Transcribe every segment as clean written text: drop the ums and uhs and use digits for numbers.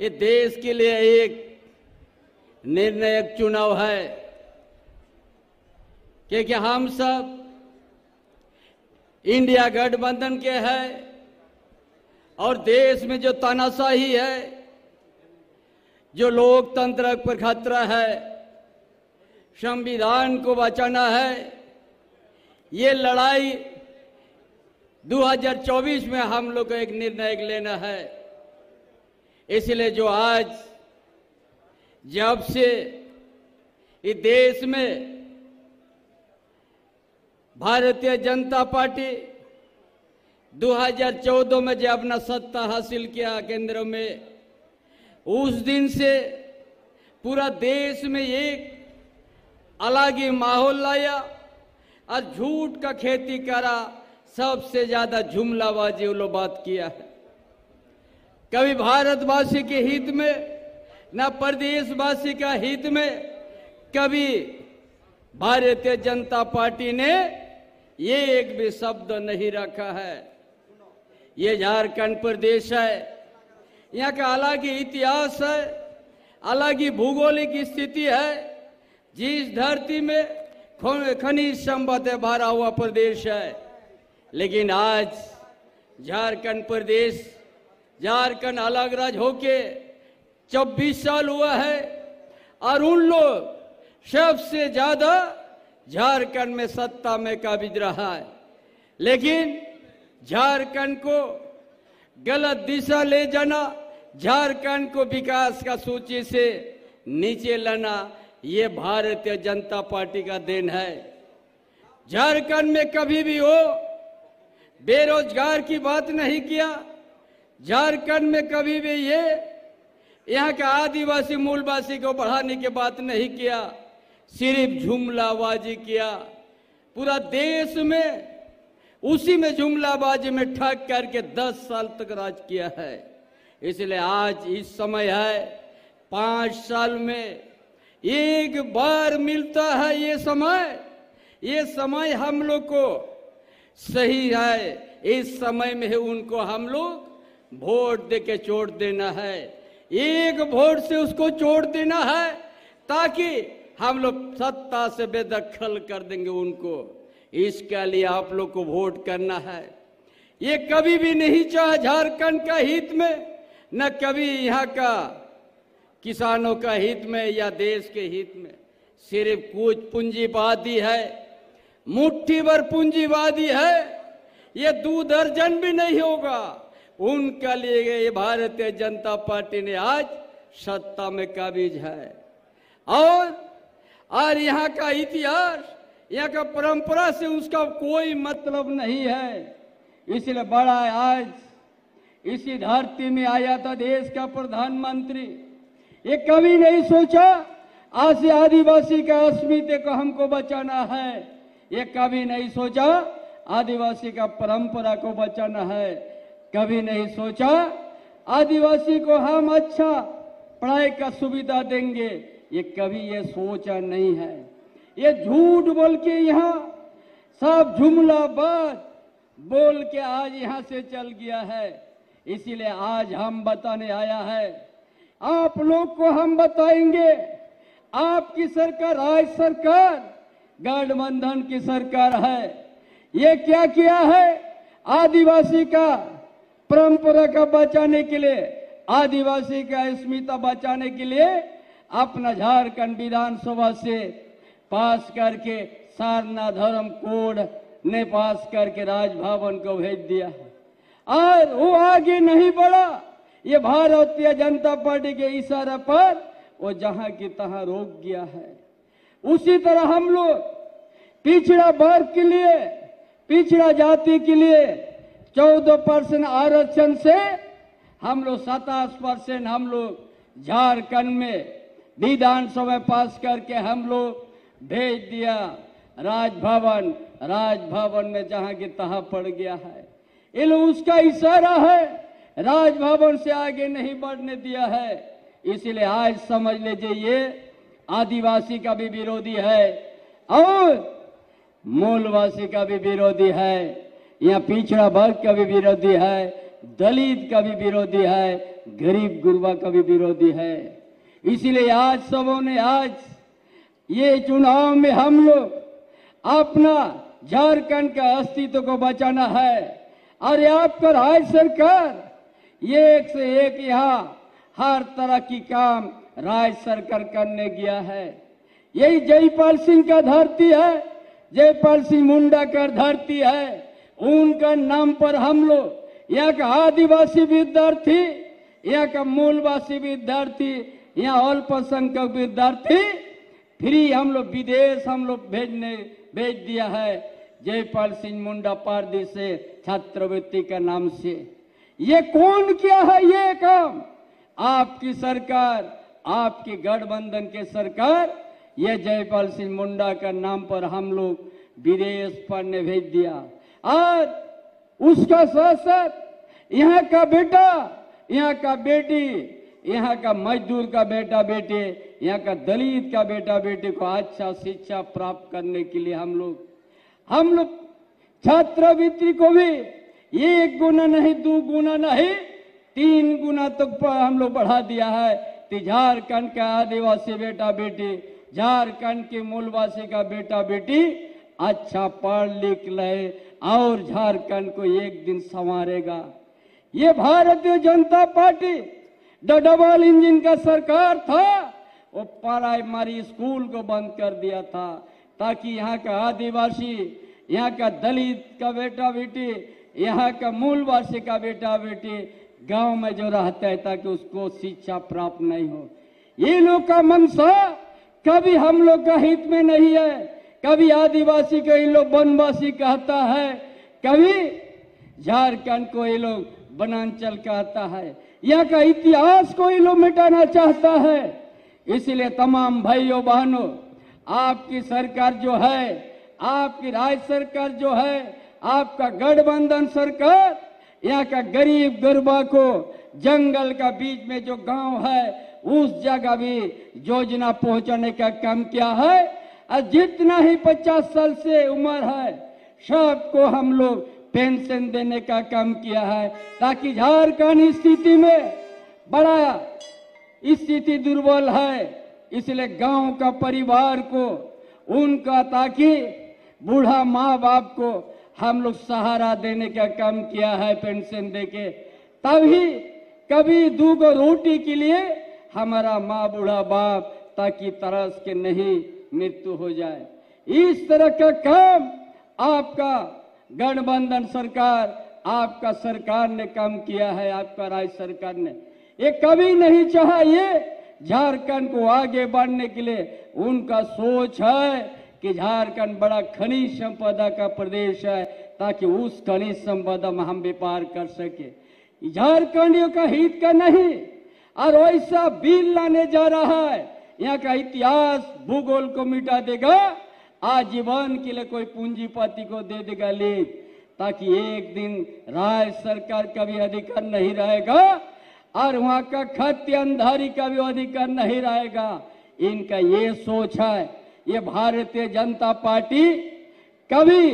ये देश के लिए एक निर्णायक चुनाव है, क्योंकि हम सब इंडिया गठबंधन के हैं और देश में जो तानाशाही है, जो लोकतंत्र पर खतरा है, संविधान को बचाना है, ये लड़ाई 2024 में हम लोग को एक निर्णय लेना है। इसलिए जो आज जब से इस देश में भारतीय जनता पार्टी 2014 में जब अपना सत्ता हासिल किया केंद्र में, उस दिन से पूरा देश में एक अलग ही माहौल लाया और झूठ का खेती करा। सबसे ज्यादा जुमलाबाजी वो लोग बात किया है। कभी भारतवासी के हित में, न प्रदेशवासी का हित में, कभी भारतीय जनता पार्टी ने ये एक भी शब्द नहीं रखा है। ये झारखंड प्रदेश है, यहाँ का अलग ही इतिहास है, अलग ही भौगोलिक स्थिति है। जिस धरती में खनिज संपत्ति भरा हुआ प्रदेश है, लेकिन आज झारखंड प्रदेश, झारखंड अलग राज्य होके 24 साल हुआ है और उन लोग सबसे ज्यादा झारखंड में सत्ता में काबिज रहा है। लेकिन झारखंड को गलत दिशा ले जाना, झारखंड को विकास का सूची से नीचे लाना, ये भारतीय जनता पार्टी का देन है। झारखंड में कभी भी वो बेरोजगार की बात नहीं किया। झारखंड में कभी भी ये यहाँ का आदिवासी मूलवासी को बढ़ाने की बात नहीं किया, सिर्फ जुमलाबाजी किया। पूरा देश में उसी में जुमलाबाजी में ठग करके 10 साल तक राज किया है। इसलिए आज इस समय है, 5 साल में एक बार मिलता है ये समय हम लोग को सही है। इस समय में उनको हम लोग वोट दे के छोड़ देना है, एक वोट से उसको छोड़ देना है, ताकि हम लोग सत्ता से बेदखल कर देंगे उनको। इसके लिए आप लोग को वोट करना है। ये कभी भी नहीं चाहा झारखंड का हित में, न कभी यहाँ का किसानों का हित में या देश के हित में। सिर्फ कुछ पूंजीवादी है, मुट्ठी भर पूंजीवादी है, ये 2 दर्जन भी नहीं होगा। उनका लिए ये भारतीय जनता पार्टी ने आज सत्ता में काबिज है। और यहाँ का इतिहास, यहाँ का परंपरा से उसका कोई मतलब नहीं है। इसलिए बड़ा आज इसी धरती में आया था देश का प्रधानमंत्री। ये कभी नहीं सोचा आज से आदिवासी का अस्मिता को हमको बचाना है। ये कभी नहीं सोचा आदिवासी का परंपरा को बचाना है। कभी नहीं सोचा आदिवासी को हम अच्छा पढ़ाई का सुविधा देंगे। ये कभी ये सोचा नहीं है। ये झूठ बोल के यहाँ सब जुमलाबाज बोल के आज यहाँ से चल गया है। इसीलिए आज हम बताने आया है, आप लोग को हम बताएंगे। आपकी सरकार, राज्य सरकार गठबंधन की सरकार है। ये क्या किया है? आदिवासी का परंपरा का बचाने के लिए, आदिवासी का अस्मिता बचाने के लिए अपना झारखंड विधानसभा से पास करके सारनाथ धर्म कोड ने पास करके राजभवन को भेज दिया और वो आगे नहीं बढ़ा। ये भारतीय जनता पार्टी के इशारे पर वो जहां की तहां रोक गया है। उसी तरह हम लोग पिछड़ा वर्ग के लिए, पिछड़ा जाति के लिए 14% आरक्षण से हम लोग 27% हम लोग झारखंड में विधानसभा पास करके हम लोग भेज दिया राजभवन। राजभवन में जहां की तहां पड़ गया है। ये लोग उसका इशारा है, राजभवन से आगे नहीं बढ़ने दिया है। इसलिए आज समझ लीजिए ये आदिवासी का भी विरोधी है और मूलवासी का भी विरोधी है, यहाँ पिछड़ा वर्ग का भी विरोधी है, दलित का भी विरोधी है, गरीब गुरबा का भी विरोधी है। इसलिए आज सबों ने आज ये चुनाव में हम लोग अपना झारखंड का अस्तित्व को बचाना है। और आपका राज्य सरकार ये एक से एक यहाँ हर तरह की काम राज्य सरकार करने गया है। यही जयपाल सिंह का धरती है, जयपाल सिंह मुंडा का धरती है। उनका नाम पर हम लोग यहाँ का आदिवासी विद्यार्थी, यहाँ का मूलवासी विद्यार्थी, यहाँ अल्पसंख्यक विद्यार्थी फ्री हम लोग विदेश हम लोग भेज दिया है जयपाल सिंह मुंडा पारदी से छात्रवृत्ति का नाम से। ये कौन किया है ये काम? आपकी सरकार, आपकी गठबंधन के सरकार, ये जयपाल सिंह मुंडा का नाम पर हम लोग विदेश पढ़ने भेज दिया। और उसका साथ साथ यहाँ का बेटा, यहाँ का बेटी, यहाँ का मजदूर का बेटा बेटे, यहाँ का दलित का बेटा बेटे को अच्छा शिक्षा प्राप्त करने के लिए हम लोग छात्रवृत्ति को भी 1 गुना नहीं, 2 गुना नहीं, 3 गुना तक हम लोग बढ़ा दिया है। तो झारखंड का आदिवासी बेटा बेटी, झारखंड के मूलवासी का बेटा बेटी अच्छा पढ़ लिख ले और झारखंड को एक दिन संवारेगा। ये Bharatiya Janata party double engine का सरकार था, वो प्राइमरी स्कूल को बंद कर दिया था ताकि यहाँ का आदिवासी, यहाँ का दलित का बेटा बेटी, यहाँ का मूलवासी का बेटा बेटी गांव में जो रहता है ताकि उसको शिक्षा प्राप्त नहीं हो। ये लोग का मनसा कभी हम लोग का हित में नहीं है। कभी आदिवासी को ये लोग वनवासी कहता है, कभी झारखंड को ये लोग वनांचल कहता है। यहाँ का इतिहास को ये लोग मिटाना चाहता है। इसलिए तमाम भाइयों बहनों, आपकी सरकार जो है, आपकी राज्य सरकार जो है, आपका गठबंधन सरकार यहाँ का गरीब गुरबा को जंगल का बीच में जो गांव है उस जगह भी योजना पहुंचाने का काम किया है। और जितना ही 50 साल से उम्र है सबको हम लोग पेंशन देने का काम किया है ताकि झारखंड स्थिति में बड़ा स्थिति दुर्बल है। इसलिए गांव का परिवार को उनका ताकि बूढ़ा माँ बाप को हम लोग सहारा देने का काम किया है पेंशन देके। तभी कभी 2 गो रोटी के लिए हमारा माँ बूढ़ा बाप ताकि तरस के नहीं मृत्यु हो जाए। इस तरह का काम आपका गठबंधन सरकार, आपका सरकार ने काम किया है, आपका राज्य सरकार ने। ये कभी नहीं चाहा ये झारखंड को आगे बढ़ने के लिए। उनका सोच है कि झारखंड बड़ा खनिज संपदा का प्रदेश है ताकि उस खनिज संपदा में हम व्यापार कर सके। झारखंडियों का हित का नहीं। और वैसा बिल लाने जा रहा है, यहाँ का इतिहास भूगोल को मिटा देगा, आजीवन के लिए कोई पूंजीपति को दे देगा लीज, ताकि एक दिन राज्य सरकार का भी अधिकार नहीं रहेगा और वहां का खतियानधारी का भी अधिकार नहीं रहेगा। इनका ये सोच है। ये भारतीय जनता पार्टी कभी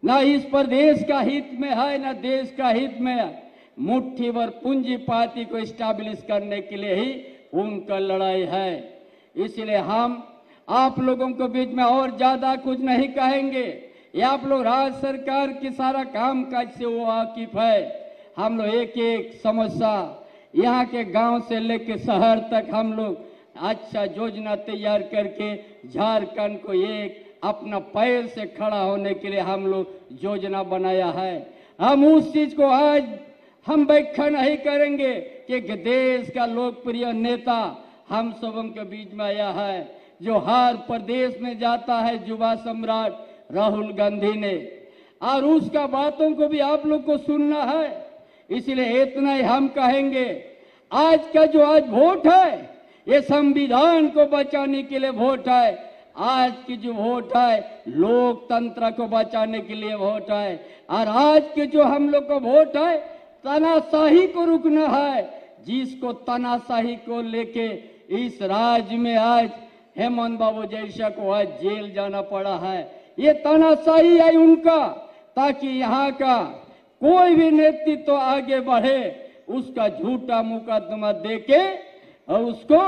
ना इस प्रदेश का हित में है ना देश का हित में है। मुट्ठी भर पूंजीपति को स्टैब्लिश करने के लिए ही उनका लड़ाई है। इसलिए हम आप लोगों के बीच में और ज्यादा कुछ नहीं कहेंगे। ये आप लोग राज्य सरकार की सारा काम काज से वो वाकिफ है। हम लोग एक एक समस्या यहाँ के गांव से लेकर शहर तक हम लोग अच्छा योजना तैयार करके झारखंड को एक अपना पैर से खड़ा होने के लिए हम लोग योजना बनाया है। हम उस चीज को आज हम व्याख्या नहीं करेंगे कि देश का लोकप्रिय नेता हम सबों के बीच में आया है, जो हर प्रदेश में जाता है, युवा सम्राट राहुल गांधी ने, और उसका बातों को भी आप लोग को सुनना है। इसलिए इतना ही हम कहेंगे, आज का जो आज वोट है ये संविधान को बचाने के लिए वोट है। आज की जो वोट है लोकतंत्र को बचाने के लिए वोट है। और आज के जो हम लोग का वोट है तानाशाही को रुकना है। जिसको तानाशाही को लेके इस राज्य में आज हेमंत बाबू जैसा को आज जेल जाना पड़ा है, ये तानाशाही है उनका, ताकि यहाँ का कोई भी नेतृत्व तो आगे बढ़े, उसका झूठा मुकदमा देके और उसको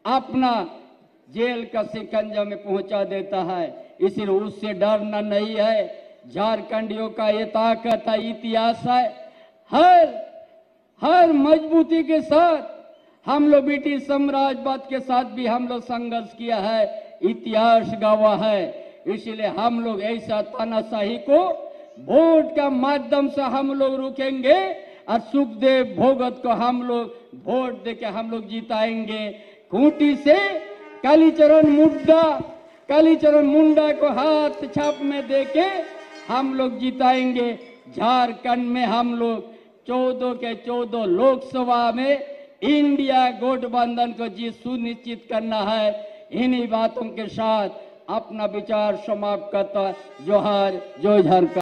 अपना जेल का शिकंजा में पहुंचा देता है। इसलिए उससे डरना नहीं है। झारखंडियों का ये ताकत है, इतिहास है। हर मजबूती के साथ हम लोग ब्रिटिश साम्राज्यवाद के साथ भी हम लोग संघर्ष किया है, इतिहास गवाह है। इसलिए हम लोग ऐसा तानाशाही को वोट का माध्यम से हम लोग रोकेंगे और सुखदेव भोगत को हम लोग वोट देके हम लोग जिताएंगे। खूंटी से कालीचरण मुंडा को हाथ छाप में देके हम लोग जिताएंगे। झारखंड में हम लोग 14 के 14 लोकसभा में इंडिया गठबंधन को जीत सुनिश्चित करना है। इन्हीं बातों के साथ अपना विचार समाप्त करता। जोहार, जय झारखंड।